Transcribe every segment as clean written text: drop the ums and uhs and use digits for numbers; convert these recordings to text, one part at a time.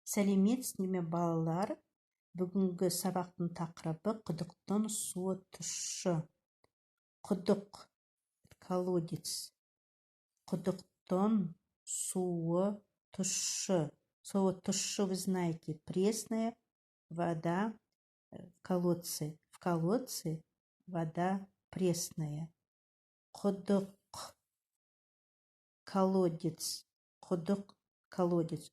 Сәлеметсіз ме балалар? Бүгінгі сабақтың тақырыбы құдықтың суы тұщы. Құдық, колодец. Құдықтың суы тұщы. Слово «тұщы» вы знаете. Пресная вода в колодце. В колодце вода пресная. Құдық, колодец. Құдық, колодец.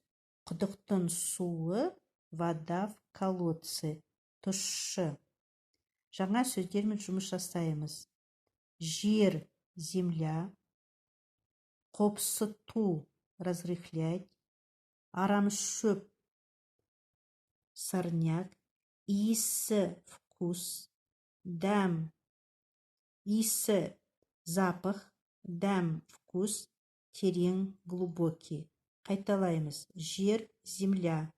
Құдықтың суы, вода в колодце. Тұщы. Жаңа сөздермен жұмыс жасаймыз. Жер, земля. Қопсыту, разрыхлять. Арамшөп, сорняк. Иісі, вкус. Дәм, иісі, запах. Дәм, вкус. Терең, глубокий. Қайталаймыз. Жер, земля.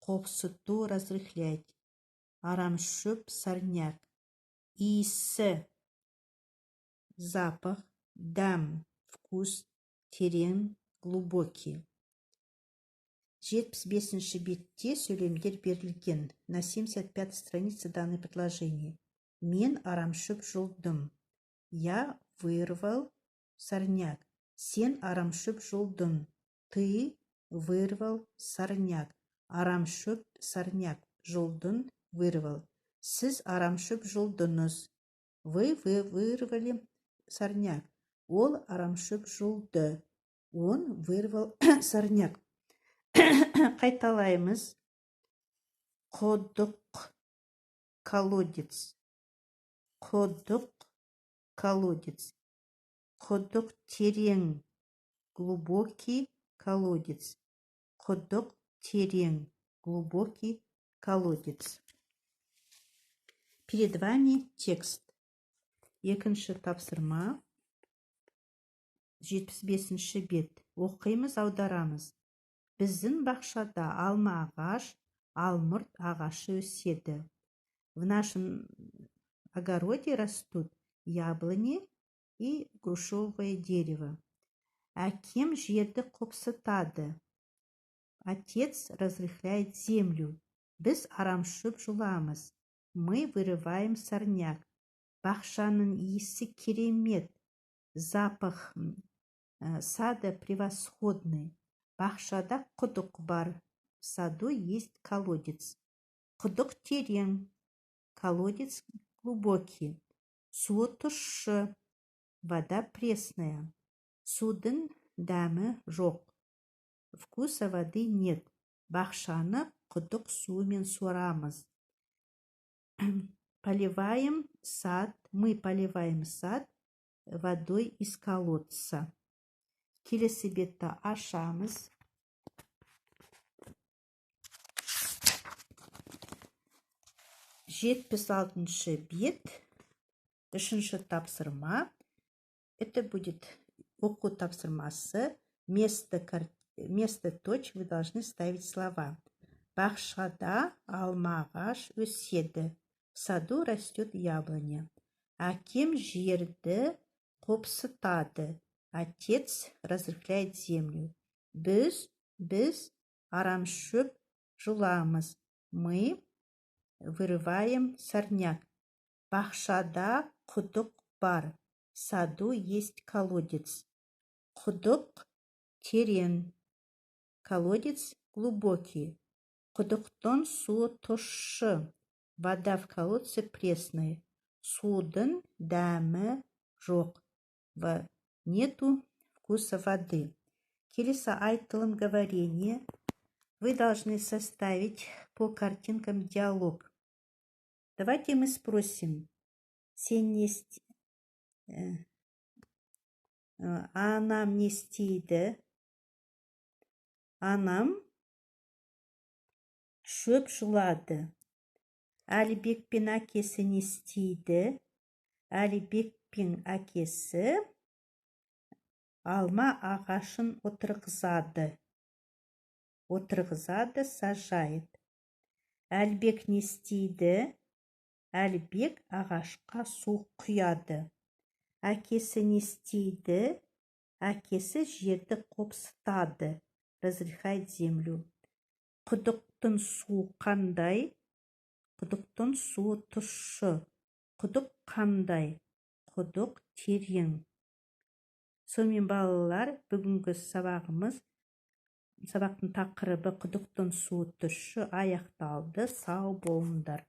Қопсыту, разрыхлять. Арамшөп, сорняк. Иісі, запах. Дәм, вкус. Терең, глубокий. 75-ші бетте сөйлемдер берілген. На 75 странице данное предложение. Мен арамшөп жұлдым. Я вырвал сорняк. Сен арамшөп жұлдың. Ты вырвал сорняк. Арамшөп, сорняк. Жұлдың, вырвал. Сіз арамшөп жұлдыңыз. Вы вырвали сорняк. Ол арамшөп жұлды. Он вырвал сорняк. Қайталаймыз. Құдық, колодец. Құдық, колодец. Құдық терең, глубокий колодец. Құдық терең, глубокий колодец. Перед вами текст. Екінші тапсырма. 75-ші бет. Оқимыз, аударамыз. Біздің бақшада алма ағаш, алмұрт ағашы өседі. В нашем огороде растут яблони и грушевое дерево. Әкем жерді қопсытады. Отец разрыхляет землю. Біз арамшөп жұламыз. Мы вырываем сорняк. Бақшаның иісі керемет. Запах сада превосходный. Бақшада құдық бар. В саду есть колодец. Құдық терең. Колодец глубокий. Суы тұщы. Вода пресная. Судың дәмі жоқ. Вкуса воды нет. Бақшаны құдық суымен суарамыз. Поливаем сад. Мы поливаем сад водой из колодца. Келесі бетті ашамыз. Жетпіс алтыншы бет. Үшінші тапсырма. Это будет оқу тапсырмасы. Вместо точ вы должны ставить слова. Бақшада алма ағаш өседі. В саду растет яблоня. Әкем жерді қопсытады. Отец разрыхляет землю. Біз арамшөп жұламыз. Мы вырываем сорняк. Бақшада құдық бар. В саду есть колодец. Құдық терең. Колодец глубокий. Құдықтың суы тұщы. Вода в колодце пресная. Судың дәмі жоқ. Нету вкуса воды. Келесі айтылым говорение. Вы должны составить по картинкам диалог. Давайте мы спросим. Сен не Анам не істейді? Анам шөп жұлады. Әлібек пен әкесі не істейді? Әлібек пен әкесі алма ағашын отырғызады. Отырғызады, сажает. Әлібек не істейді? Әлібек ағашқа су құяды. Әкесі не істейді? Әкесі жерді қопсытады. Разрыхает землю. Құдықтың суы қандай? Құдықтың суы тұщы. Құдық қандай? Құдық терең. Сонымен балалар, бүгінгі сабақтың тақырыбы құдықтың суы тұщы аяқталды. Сау болыңдар.